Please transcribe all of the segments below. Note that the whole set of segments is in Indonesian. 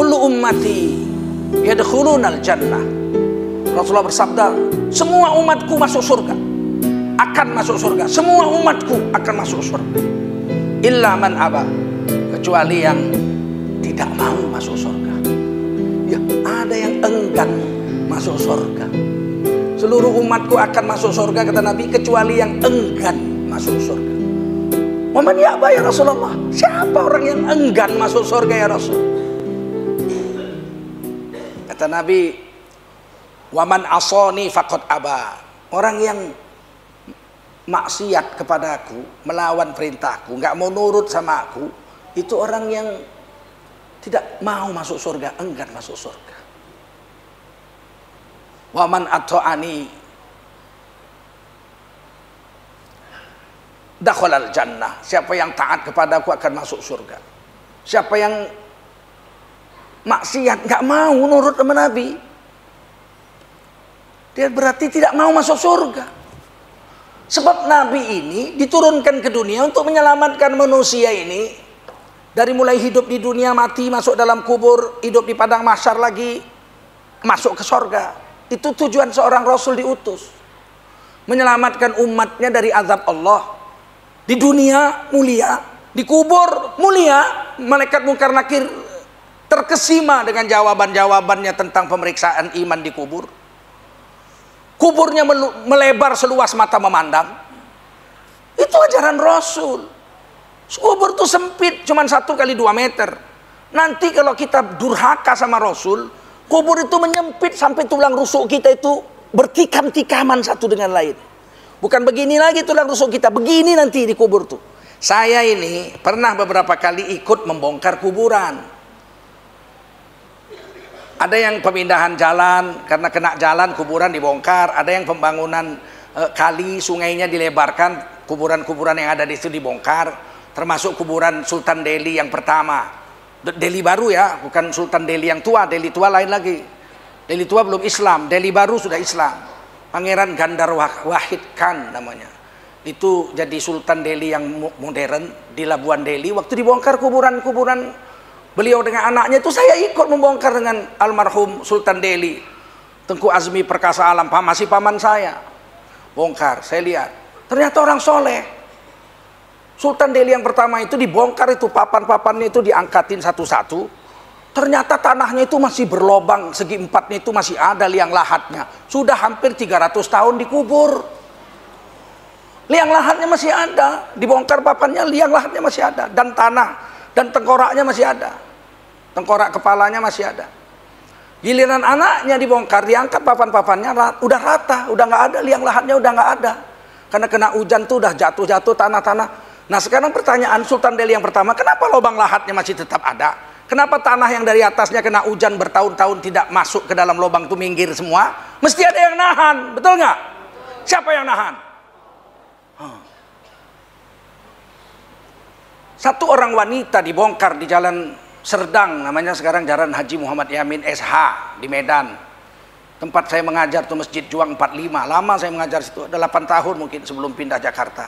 kullu ummati yadkhulunal jannah. Rasulullah bersabda, semua umatku masuk surga, akan masuk surga. Semua umatku akan masuk surga. Illa man aba, kecuali yang tidak mau masuk surga. Ya, ada yang enggan masuk surga. Seluruh umatku akan masuk surga, kata Nabi, kecuali yang enggan masuk surga. Waman ya'ba ya Rasulullah, siapa orang yang enggan masuk surga ya Rasul? Kata Nabi, waman asoni faqad aba, orang yang maksiat kepadaku, melawan perintahku, nggak mau nurut sama aku, itu orang yang tidak mau masuk surga, enggan masuk surga. Waman ata'ani dakhalal jannah, siapa yang taat kepadaku akan masuk surga. Siapa yang maksiat, nggak mau nurut sama Nabi, dia berarti tidak mau masuk surga. Sebab Nabi ini diturunkan ke dunia untuk menyelamatkan manusia ini dari mulai hidup di dunia, mati, masuk dalam kubur, hidup di padang mahsyar lagi, masuk ke surga. Itu tujuan seorang Rasul diutus, menyelamatkan umatnya dari azab Allah. Di dunia mulia, di kubur mulia, malaikat Munkar Nakir terkesima dengan jawaban-jawabannya tentang pemeriksaan iman di kubur. Kuburnya melebar seluas mata memandang. Itu ajaran Rasul. Kubur itu sempit, cuma 1 kali 2 meter. Nanti kalau kita durhaka sama Rasul, kubur itu menyempit sampai tulang rusuk kita itu bertikam-tikaman satu dengan lain. Bukan begini lagi tulang rusuk kita, begini nanti di kubur tuh. Saya ini pernah beberapa kali ikut membongkar kuburan. Ada yang pemindahan jalan, karena kena jalan kuburan dibongkar. Ada yang pembangunan kali, sungainya dilebarkan, kuburan-kuburan yang ada di situ dibongkar. Termasuk kuburan Sultan Delhi yang pertama. Delhi baru ya, bukan Sultan Delhi yang tua. Delhi tua lain lagi. Delhi tua belum Islam, Delhi baru sudah Islam. Pangeran Gandhar Wahid Khan namanya. Itu jadi Sultan Delhi yang modern di Labuan Delhi. Waktu dibongkar kuburan-kuburan beliau dengan anaknya itu, saya ikut membongkar dengan almarhum Sultan Delhi, Tengku Azmi Perkasa Alam, masih paman saya. Bongkar, saya lihat, ternyata orang soleh. Sultan Delhi yang pertama itu dibongkar, itu papan-papannya itu diangkatin satu-satu. Ternyata tanahnya itu masih berlobang, segi empatnya itu masih ada liang lahatnya. Sudah hampir 300 tahun dikubur. Liang lahatnya masih ada, dibongkar papannya, liang lahatnya masih ada, dan tanah dan tengkoraknya masih ada. Tengkorak kepalanya masih ada. Giliran anaknya dibongkar, diangkat papan-papannya, udah rata, udah nggak ada, liang lahatnya udah nggak ada. Karena kena hujan tuh udah jatuh-jatuh tanah-tanah. Nah sekarang pertanyaan, Sultan Delhi yang pertama, kenapa lubang lahatnya masih tetap ada? Kenapa tanah yang dari atasnya kena hujan bertahun-tahun tidak masuk ke dalam lubang itu, minggir semua? Mesti ada yang nahan, betul nggak? Siapa yang nahan? Satu orang wanita dibongkar di Jalan Serdang, namanya sekarang Jalan Haji Muhammad Yamin SH di Medan. Tempat saya mengajar tuh Masjid Juang 45. Lama saya mengajar situ, ada 8 tahun mungkin sebelum pindah Jakarta.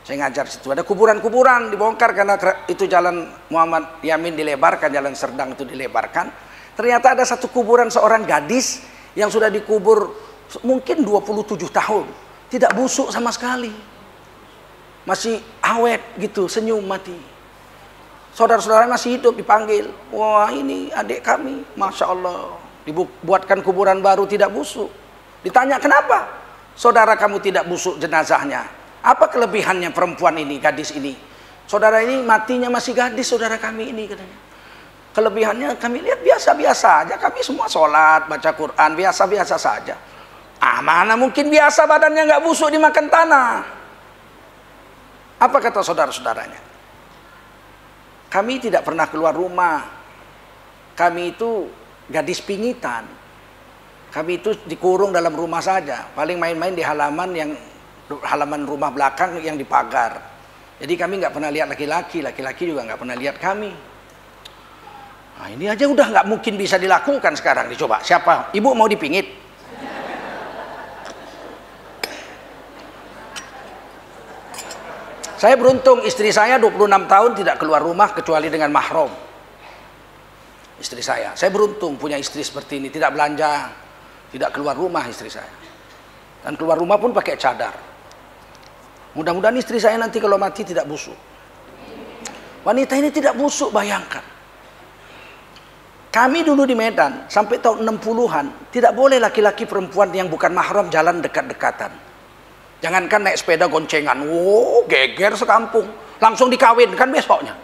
Saya ngajar situ. Ada kuburan-kuburan dibongkar karena itu Jalan Muhammad Yamin dilebarkan, Jalan Serdang itu dilebarkan. Ternyata ada satu kuburan seorang gadis yang sudah dikubur mungkin 27 tahun, tidak busuk sama sekali. Masih awet gitu, senyum mati. Saudara-saudaranya masih hidup, dipanggil. Wah ini adik kami, Masya Allah. Dibuatkan kuburan baru tidak busuk. Ditanya kenapa saudara kamu tidak busuk jenazahnya? Apa kelebihannya perempuan ini, gadis ini? Saudara ini matinya masih gadis, saudara kami ini katanya. Kelebihannya kami lihat biasa-biasa aja. Kami semua sholat, baca Quran, biasa-biasa saja. Mana mungkin biasa badannya nggak busuk dimakan tanah. Apa kata saudara-saudaranya? Kami tidak pernah keluar rumah. Kami itu gadis pingitan. Kami itu dikurung dalam rumah saja. Paling main-main di halaman rumah belakang yang dipagar. Jadi kami nggak pernah lihat laki-laki. Laki-laki juga nggak pernah lihat kami. Nah, ini aja udah nggak mungkin bisa dilakukan sekarang. Dicoba. Siapa? Ibu mau dipingit? Saya beruntung, istri saya 26 tahun tidak keluar rumah kecuali dengan mahram. istri saya. Saya beruntung punya istri seperti ini, tidak belanja, tidak keluar rumah istri saya. Dan keluar rumah pun pakai cadar. Mudah-mudahan istri saya nanti kalau mati tidak busuk. Wanita ini tidak busuk, bayangkan. Kami dulu di Medan, sampai tahun 60-an, tidak boleh laki-laki perempuan yang bukan mahram jalan dekat-dekatan. Jangankan naik sepeda goncengan, wow, geger sekampung. Langsung dikawinkan besoknya.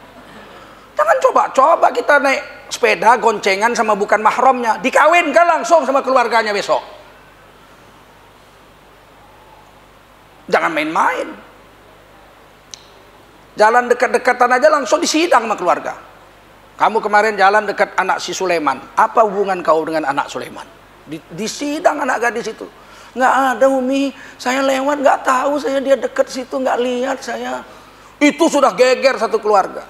Jangan coba-coba kita naik sepeda goncengan sama bukan mahramnya, dikawinkan langsung sama keluarganya besok. Jangan main-main. Jalan dekat-dekatan aja langsung disidang sama keluarga. Kamu kemarin jalan dekat anak si Sulaiman. Apa hubungan kau dengan anak Sulaiman? Disidang anak gadis itu. Nggak ada, Umi. Saya lewat nggak tahu, saya dia dekat situ nggak lihat saya. Itu sudah geger satu keluarga.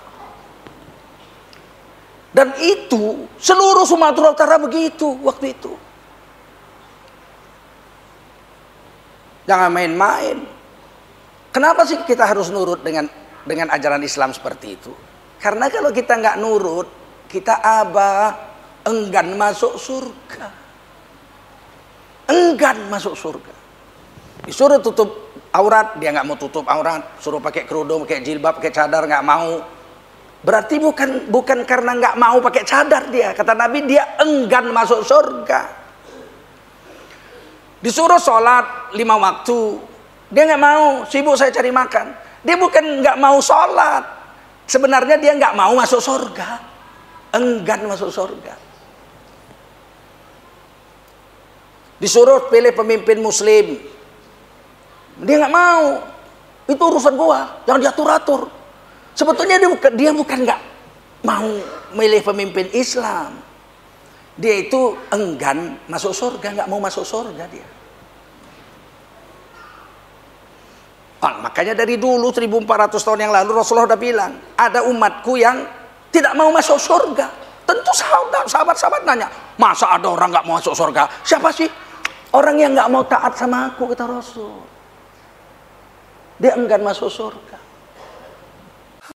Dan itu seluruh Sumatera Utara begitu waktu itu. Jangan main-main. Kenapa sih kita harus nurut dengan ajaran Islam seperti itu? Karena kalau kita nggak nurut, kita enggan masuk surga. Enggan masuk surga. Disuruh tutup aurat, dia nggak mau tutup aurat. Suruh pakai kerudung, pakai jilbab, pakai cadar, nggak mau. Berarti bukan karena nggak mau pakai cadar dia. Kata Nabi, dia enggan masuk surga. Disuruh sholat 5 waktu, dia nggak mau. Sibuk saya cari makan. Dia bukan nggak mau sholat. Sebenarnya dia nggak mau masuk surga, enggan masuk surga. Disuruh pilih pemimpin muslim, dia nggak mau. Itu urusan gua, jangan diatur-atur. Sebetulnya dia bukan nggak mau milih pemimpin Islam, dia itu enggan masuk surga, nggak mau masuk surga dia. Makanya dari dulu 1400 tahun yang lalu Rasulullah sudah bilang, ada umatku yang tidak mau masuk surga. Tentu sahabat-sahabat nanya, masa ada orang nggak mau masuk surga? Siapa sih? Orang yang nggak mau taat sama aku, kata Rasul. Dia enggan masuk surga.